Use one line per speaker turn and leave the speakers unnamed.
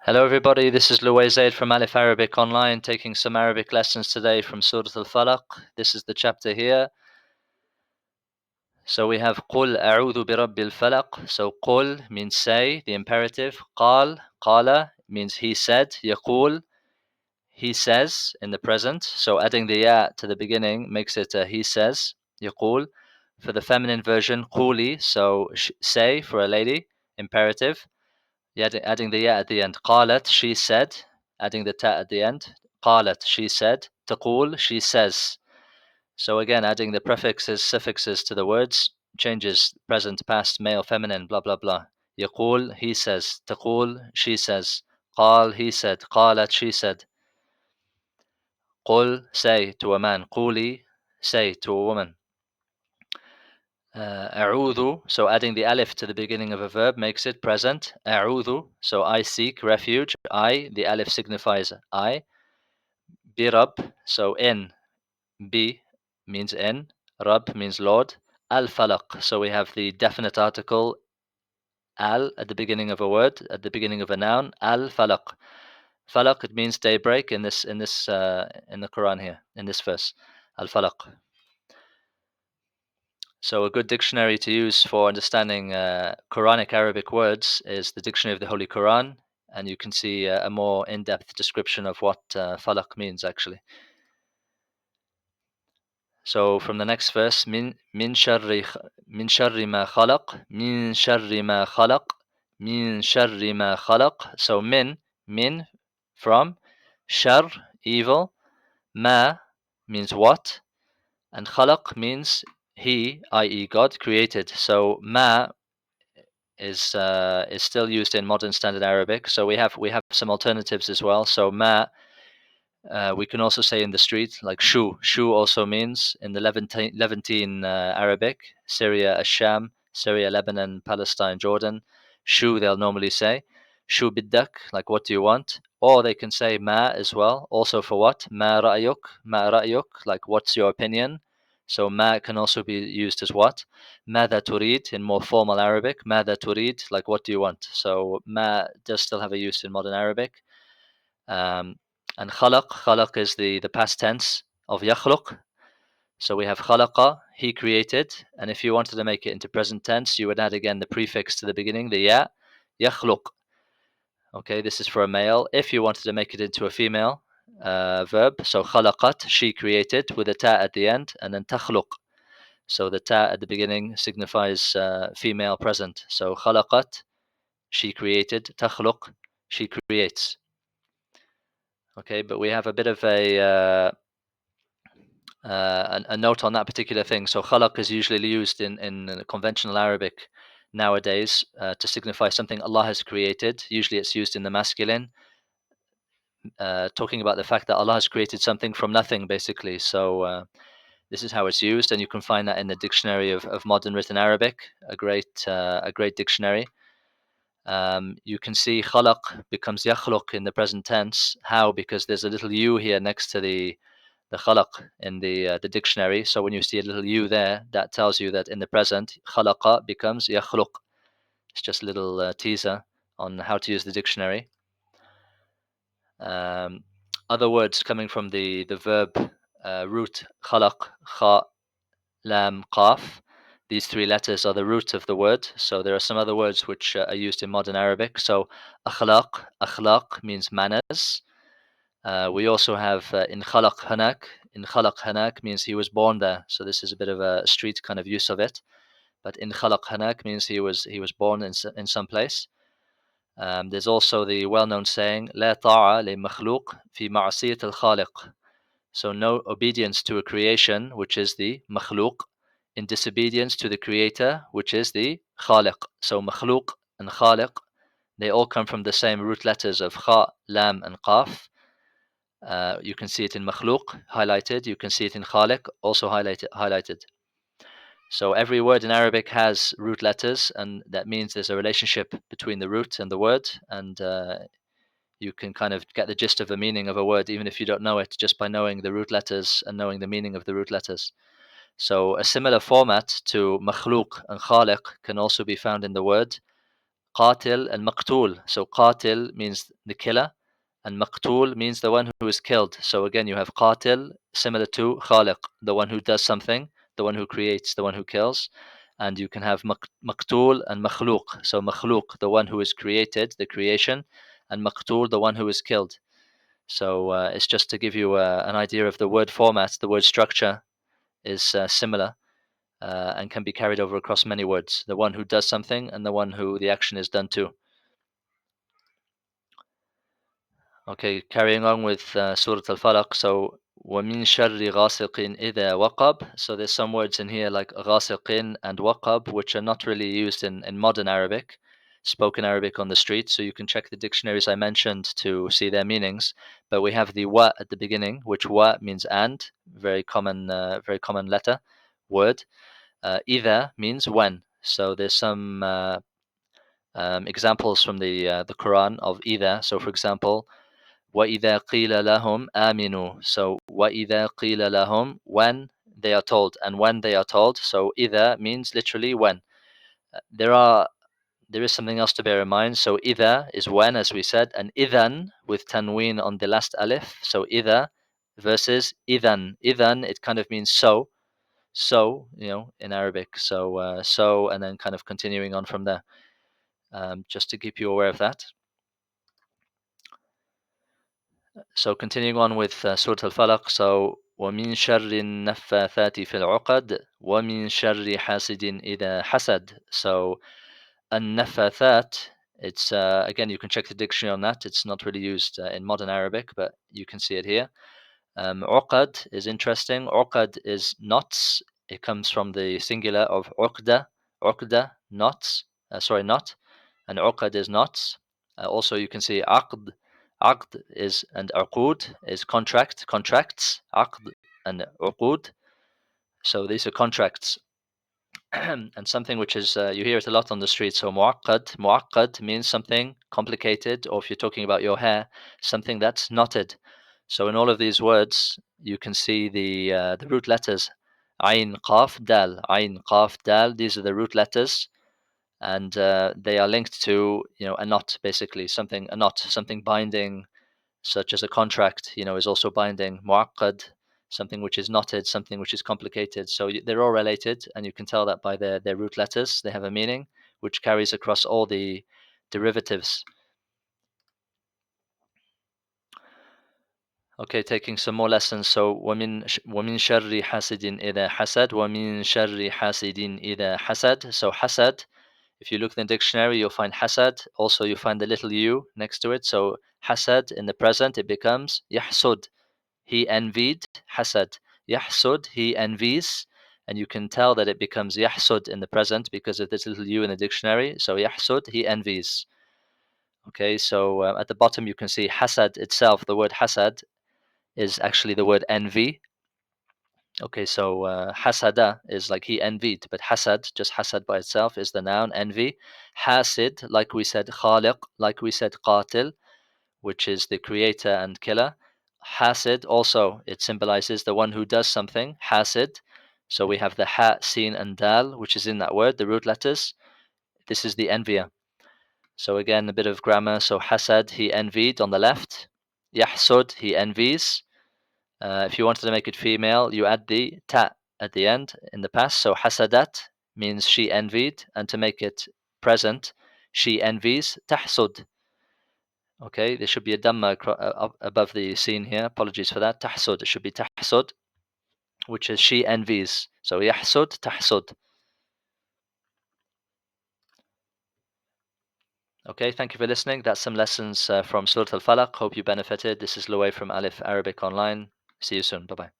Hello everybody, this is Louay Zaid from Aleph Arabic Online, taking some Arabic lessons today from Surat Al-Falaq. This is the chapter here. So we have قُلْ أَعُوذُ بِرَبِّ الْفَلَقِ. So قُلْ means say, the imperative. قَالَ means he said. يَقُول, he says in the present. So adding the ya to the beginning makes it he says. يَقُول. For the feminine version, قُولي, so say for a lady, imperative. Adding the ya at the end. قالت, she said. Adding the ta at the end. قالت, she said. تقول, she says. So again, adding the prefixes, suffixes to the words changes present, past, male, feminine, blah blah blah. يقول, he says. تقول, she says. قال, he said. قالت, she said. قل, say to a man. قولي, say to a woman. أعوذ, so adding the alif to the beginning of a verb makes it present. أعوذ, so I seek refuge. The alif signifies I. برب, so in. B means in. Rab means Lord. Al-Falaq, so we have the definite article al at the beginning of a word, at the beginning of a noun. Al-Falaq. Falaq, it means daybreak in the Quran here, in this verse. Al-Falaq. So a good dictionary to use for understanding Quranic Arabic words is the Dictionary of the Holy Quran, and you can see a more in-depth description of what falaq means actually. So from the next verse, min sharri ma khalaq, min sharri ma khalaq, min sharri ma khalaq. So min from, shar evil, ma means what, and khalaq means he, i.e. God, created. So ma is still used in modern standard Arabic. So we have some alternatives as well. So ma, we can also say in the street, like shu. Shu also means in the Levantine Arabic, Syria, Asham, Syria, Lebanon, Palestine, Jordan. Shu, they'll normally say. Shu biddak, like what do you want? Or they can say ma as well, also for what? Ma ra'yuk, like what's your opinion? So ma can also be used as what? Mada turid in more formal Arabic. Mada turid, like what do you want? So ma does still have a use in modern Arabic. Um, and khalaq is the past tense of yakhluq. So we have khalaqa, he created. And if you wanted to make it into present tense, you would add again the prefix to the beginning, the ya, yakhluq. Okay, this is for a male. If you wanted to make it into a female verb, so khalaqat, she created, with a ta at the end, and then takhluq. So the ta at the beginning signifies female present. So khalaqat, she created. Takhluq, she creates. Okay, but we have a bit of a note on that particular thing. So khalaq is usually used in conventional Arabic nowadays to signify something Allah has created. Usually it's used in the masculine, talking about the fact that Allah has created something from nothing, basically. So this is how it's used, and you can find that in the Dictionary of Modern Written Arabic, a great dictionary. You can see khalaq becomes yakhluq in the present tense. How? Because there's a little u here next to the khalaq in the dictionary. So when you see a little u there, that tells you that in the present, khalaqa becomes yakhluq. It's just a little teaser on how to use the dictionary. Other words coming from the verb root khalaq, kha, lam, qaf. These three letters are the root of the word. So there are some other words which are used in modern Arabic. So akhlaq means manners. We also have in khalaq hanak. In khalaq hanak means he was born there. So this is a bit of a street kind of use of it. But in khalaq hanak means he was born in some place. There's also the well-known saying لا طاعة لمخلوق في معصية الخالق. So no obedience to a creation, which is the makhluk, in disobedience to the creator, which is the khaliq. So makhluk and khaliq, they all come from the same root letters of kha, lam, and qaf. You can see it in makhluk, highlighted. You can see it in khaliq, also highlighted. So every word in Arabic has root letters, and that means there's a relationship between the root and the word, and you can kind of get the gist of the meaning of a word even if you don't know it, just by knowing the root letters and knowing the meaning of the root letters. So a similar format to makhluk and khaliq can also be found in the word qatil and maqtul. So qatil means the killer, and maqtul means the one who is killed. So again, you have qatil similar to khaliq, the one who does something, the one who creates, the one who kills. And you can have maqtul and makhluq. So makhluq, the one who is created, the creation, and maqtul, the one who is killed. So it's just to give you an idea of the word format. The word structure is similar and can be carried over across many words. The one who does something and the one who the action is done to. Okay, carrying on with Surat Al-Falaq. So, وَمِن شَرِّ غَاسِقٍ إِذَا وَقَبْ. So there's some words in here like غَاسِقٍ and وَقَبْ, which are not really used in modern Arabic, spoken Arabic on the street. So you can check the dictionaries I mentioned to see their meanings. But we have the wa at the beginning, which wa means and, very common letter, word. إِذَا means when. So there's some examples from the Quran of إِذَا. So for example, وَإِذَا قِيلَ لَهُمْ آمِنُوا. So وَإِذَا قِيلَ لَهُمْ, when they are told, and when they are told. So إِذَا means literally when. There is something else to bear in mind. So إِذَا is when, as we said, and إِذَن with tanween on the last alif. So إِذَا versus إِذَن. إِذَن, it kind of means so. So, in Arabic. So, and then kind of continuing on from there. Just to keep you aware of that. So continuing on with Surat Al-Falaq. So وَمِن شَرِّ النَّفَّاثَاتِ فِي الْعُقَدِ وَمِن شَرِّ حَاسِدٍ إِذَا حَسَدَ. So النَّفَّاثَات, it's again, you can check the dictionary on that. It's not really used in modern Arabic, but you can see it here. Uqad is interesting. Uqad is knots. It comes from the singular of uqda. Uqda, knots. Knot. And uqad is knots. Also, you can see aqd. Aqd is, and uqud is contracts. Aqd and uqud. So these are contracts. And something which is, you hear it a lot on the street. So muaqqad. Muaqqad means something complicated, or if you're talking about your hair, something that's knotted. So in all of these words, you can see the root letters. Ayn, qaf, dal. Ayn, qaf, dal. These are the root letters, and they are linked to a knot, basically a knot, something binding, such as a contract. Is also binding. Muaqqad, something which is knotted, something which is complicated. So they're all related, and you can tell that by their root letters. They have a meaning which carries across all the derivatives. Okay, taking some more lessons. So وَمِن شَرِّ حَاسِدٍ إِذَا حَسَدَ وَمِن شَرِّ حَاسِدٍ إِذَا حَسَدَ. So hasad, if you look in the dictionary, you'll find hasad. Also, you find the little u next to it. So hasad in the present, it becomes yahsud. He envied. Hasad. Yahsud, he envies. And you can tell that it becomes yahsud in the present because of this little u in the dictionary. So yahsud, he envies. Okay, so at the bottom you can see hasad itself. The word hasad is actually the word envy. Okay, so hasada is like he envied, but hasad, just hasad by itself, is the noun, envy. Hasid, like we said, khaliq, like we said, qatil, which is the creator and killer. Hasid also, it symbolizes the one who does something, hasid. So we have the ha, sin, and dal, which is in that word, the root letters. This is the envier. So again, a bit of grammar. So hasad, he envied on the left. Yahsud, he envies. If you wanted to make it female, you add the ta at the end in the past. So hasadat means she envied, and to make it present, she envies. Tahsud. Okay, there should be a dhamma above the scene here. Apologies for that. Tahsud. It should be tahsud, which is she envies. So yahsud, tahsud. Okay, thank you for listening. That's some lessons from Surat Al-Falaq. Hope you benefited. This is Luay from Aleph Arabic Online. See you soon. Bye bye.